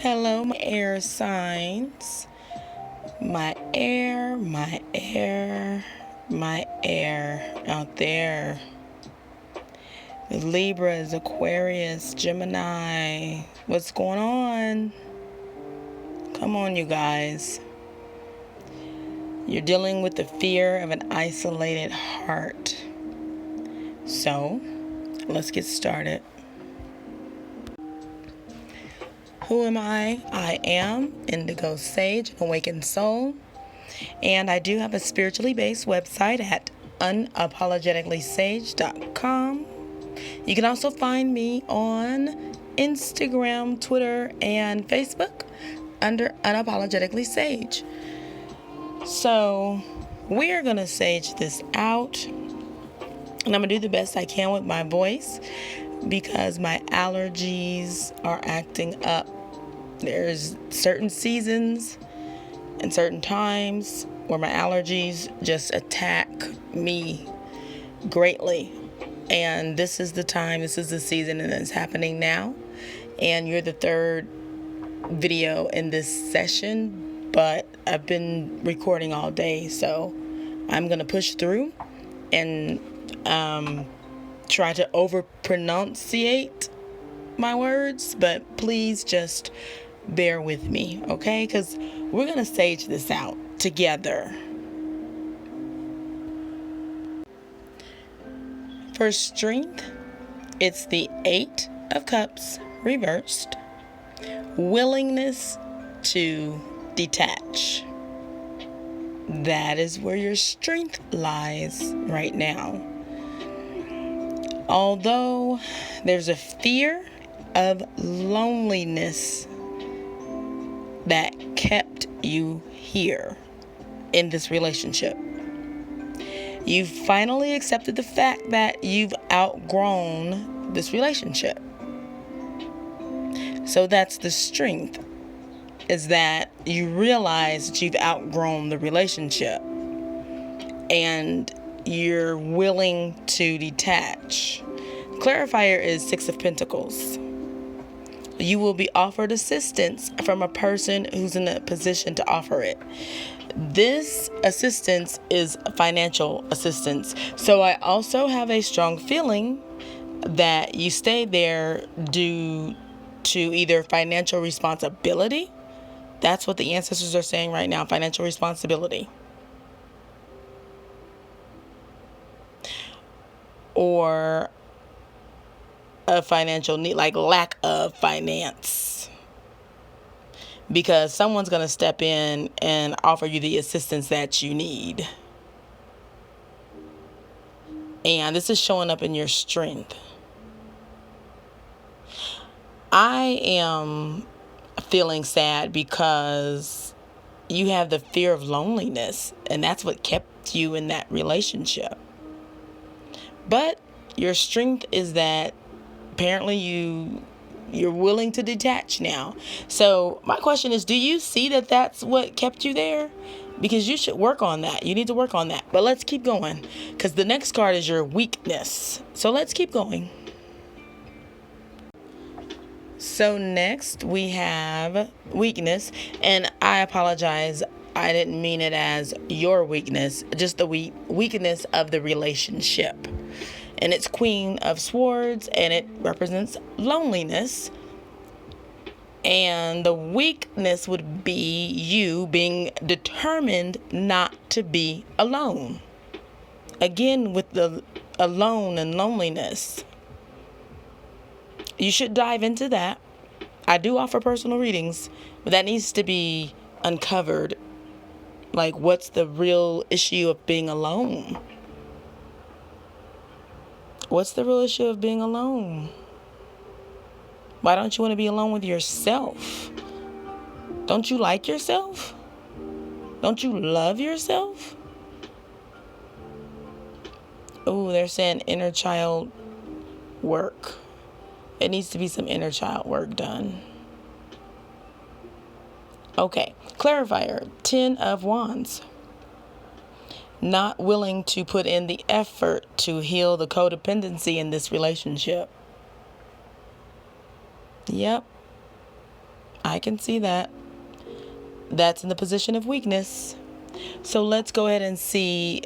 Hello, my air signs. My air out there. Libras, Aquarius, Gemini. What's going on? Come on, you guys. You're dealing with the fear of an isolated heart. So, let's get started. Who am I? I am Indigo Sage, an awakened soul. And I do have a spiritually based website at unapologeticallysage.com. You can also find me on Instagram, Twitter, and Facebook under Unapologetically Sage. So we're going to sage this out. And I'm going to do the best I can with my voice because my allergies are acting up. There's certain seasons and certain times where my allergies just attack me greatly. And this is the time, this is the season, and it's happening now. And you're the third video in this session, but I've been recording all day, so I'm going to push through and try to over-pronunciate my words, but please just bear with me, okay? Because we're going to stage this out together. For strength, it's the 8 of Cups reversed. Willingness to detach. That is where your strength lies right now. Although there's a fear of loneliness that kept you here in this relationship. You've finally accepted the fact that you've outgrown this relationship. So that's the strength, is that you realize that you've outgrown the relationship and you're willing to detach. Clarifier is 6 of Pentacles. You will be offered assistance from a person who's in a position to offer it. This assistance is financial assistance. So I also have a strong feeling that you stay there due to either financial responsibility. That's what the ancestors are saying right now, financial responsibility. Or a financial need, like lack of finance. Because someone's going to step in and offer you the assistance that you need. And this is showing up in your strength. I am feeling sad because you have the fear of loneliness, and that's what kept you in that relationship. But your strength is that apparently you're willing to detach now. So my question is, do you see that that's what kept you there? Because you should work on that. You need to work on that. But let's keep going, because the next card is your weakness. So let's keep going. So next we have weakness, and I apologize. I didn't mean it as your weakness, just the weakness of the relationship. And it's Queen of Swords, and it represents loneliness. And the weakness would be you being determined not to be alone. Again, with the alone and loneliness. You should dive into that. I do offer personal readings, but that needs to be uncovered. Like, what's the real issue of being alone? What's the real issue of being alone? Why don't you want to be alone with yourself? Don't you like yourself? Don't you love yourself? Oh, they're saying inner child work. It needs to be some inner child work done. Okay, clarifier, 10 of Wands. Not willing to put in the effort to heal the codependency in this relationship. Yep. I can see that. That's in the position of weakness. So let's go ahead and see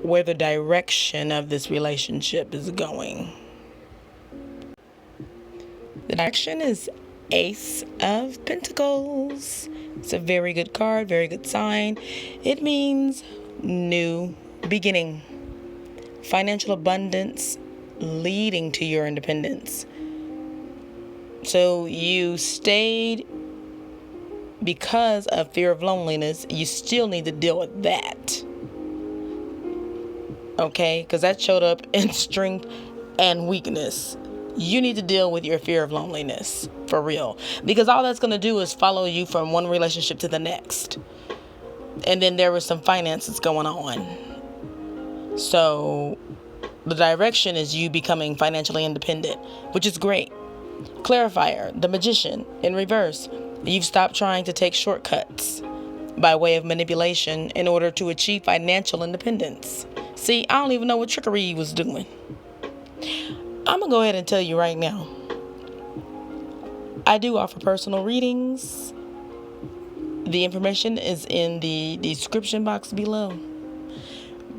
where the direction of this relationship is going. The direction is Ace of Pentacles. It's a very good card, very good sign. It means new beginning, financial abundance leading to your independence. So you stayed because of fear of loneliness. You still need to deal with that. Okay? Because that showed up in strength and weakness. You need to deal with your fear of loneliness for real. Because all that's going to do is follow you from one relationship to the next. And then there was some finances going on. So the direction is you becoming financially independent, which is great. Clarifier, the Magician in reverse. You've stopped trying to take shortcuts by way of manipulation in order to achieve financial independence. See, I don't even know what trickery he was doing. I'm going to go ahead and tell you right now. I do offer personal readings. The information is in the description box below.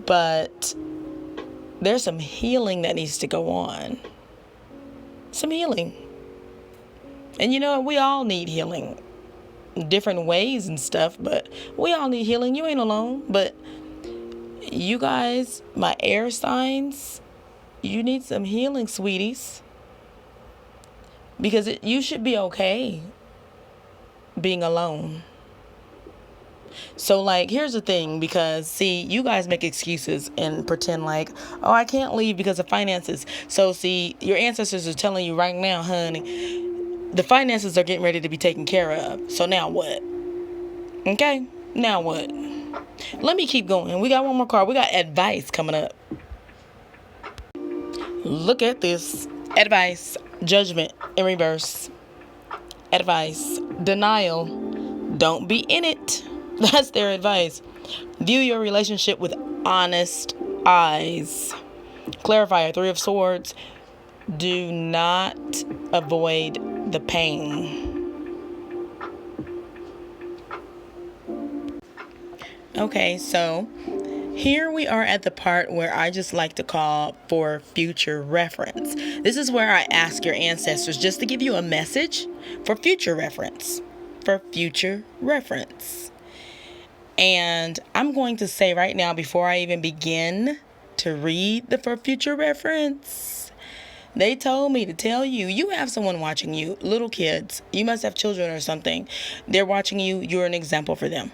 But there's some healing that needs to go on. Some healing. And you know, we all need healing. Different ways and stuff, but we all need healing. You ain't alone. But you guys, my air signs, you need some healing, sweeties. Because you should be okay being alone. So, like, here's the thing, because, see, you guys make excuses and pretend like, oh, I can't leave because of finances. So, see, your ancestors are telling you right now, honey, the finances are getting ready to be taken care of. So now what? Okay? Now what? Let me keep going. We got one more card. We got advice coming up. Look at this. Advice. Judgment in reverse. Advice. Denial. Don't be in it. That's their advice. View your relationship with honest eyes. Clarifier. 3 of Swords. Do not avoid the pain. Okay, so here we are at the part where I just like to call for future reference. This is where I ask your ancestors just to give you a message for future reference. For future reference. And I'm going to say right now, before I even begin to read the for future reference, they told me to tell you, you have someone watching you, little kids. You must have children or something. They're watching you. You're an example for them.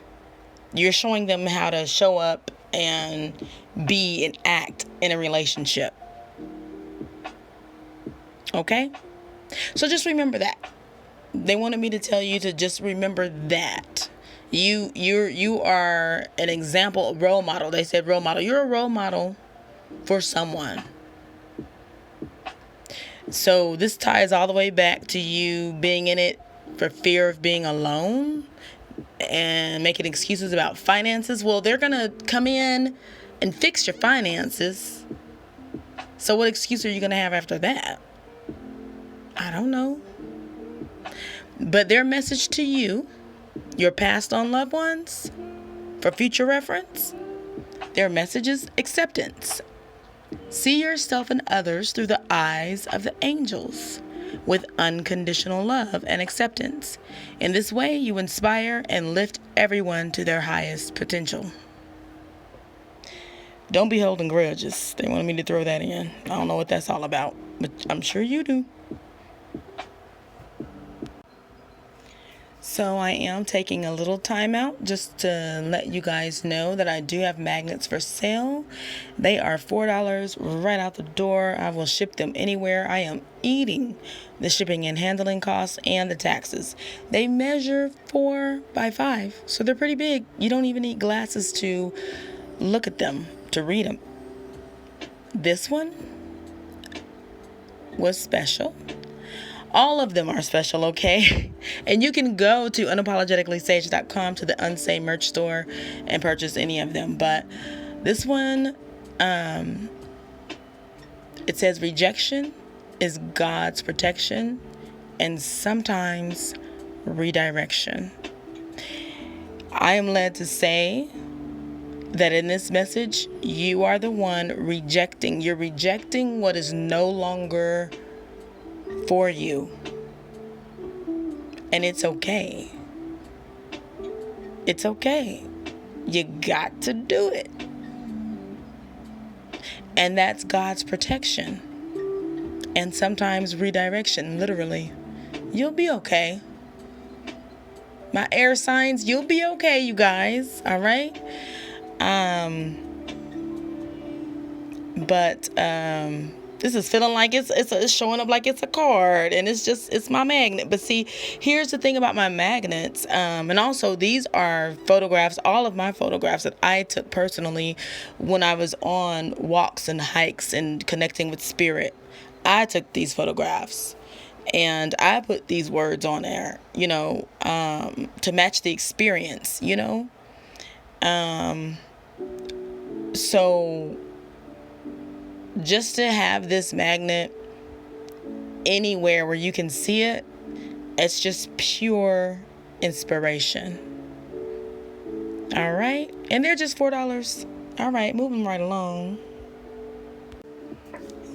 You're showing them how to show up and be and act in a relationship. Okay? So just remember that. They wanted me to tell you to just remember that. You are an example, a role model. They said role model. You're a role model for someone. So this ties all the way back to you being in it for fear of being alone and making excuses about finances. Well, they're going to come in and fix your finances. So what excuse are you going to have after that? I don't know. But their message to you, your passed on loved ones, for future reference, their message is acceptance. See yourself and others through the eyes of the angels with unconditional love and acceptance. In this way, you inspire and lift everyone to their highest potential. Don't be holding grudges. They wanted me to throw that in. I don't know what that's all about, but I'm sure you do. So I am taking a little time out just to let you guys know that I do have magnets for sale. They are $4 right out the door. I will ship them anywhere. I am eating the shipping and handling costs and the taxes. They measure 4 by 5, so they're pretty big. You don't even need glasses to look at them, to read them. This one was special. All of them are special, okay? And you can go to unapologeticallysage.com to the Unsay merch store and purchase any of them. But this one, it says rejection is God's protection, and sometimes redirection. I am led to say that in this message, you are the one rejecting. You're rejecting what is no longer for you. And it's okay. It's okay. You got to do it. And that's God's protection. And sometimes redirection, literally. You'll be okay. My air signs, you'll be okay, you guys. All right? But this is feeling like it's showing up like it's a card, and it's my magnet. But see, here's the thing about my magnets, and also these are photographs, all of my photographs that I took personally when I was on walks and hikes and connecting with spirit. I took these photographs and I put these words on there, to match the experience, So just to have this magnet anywhere where you can see it, it's just pure inspiration. All right. And they're just $4. All right. Moving right along.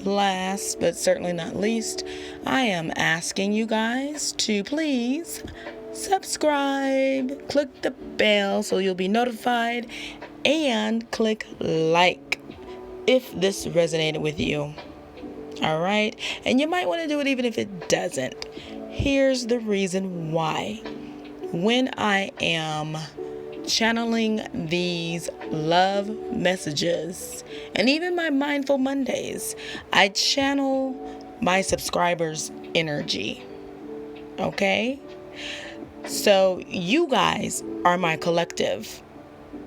Last but certainly not least, I am asking you guys to please subscribe, click the bell so you'll be notified, and click like if this resonated with you. All right. And you might want to do it even if it doesn't. Here's the reason why. When I am channeling these love messages and even my Mindful Mondays, I channel my subscribers' energy. Okay? So you guys are my collective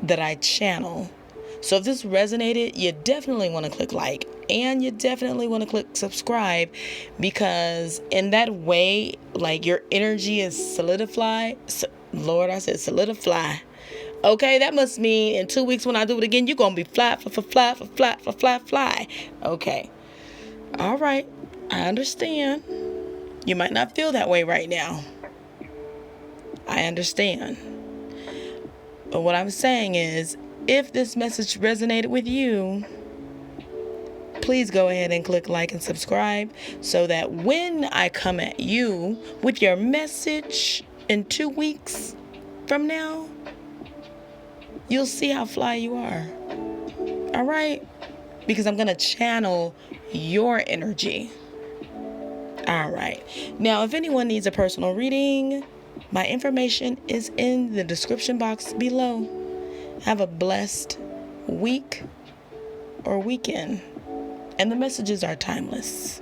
that I channel. So if this resonated, you definitely want to click like, and you definitely want to click subscribe, because in that way, like, your energy is solidified. Lord, I said solidify. Okay, that must mean in 2 weeks when I do it again, you're going to be fly. Okay. All right. I understand. You might not feel that way right now. I understand. But what I'm saying is, if this message resonated with you, please go ahead and click like and subscribe so that when I come at you with your message in 2 weeks from now, you'll see how fly you are. All right? Because I'm going to channel your energy. All right. Now, if anyone needs a personal reading, my information is in the description box below. Have a blessed week or weekend. And the messages are timeless.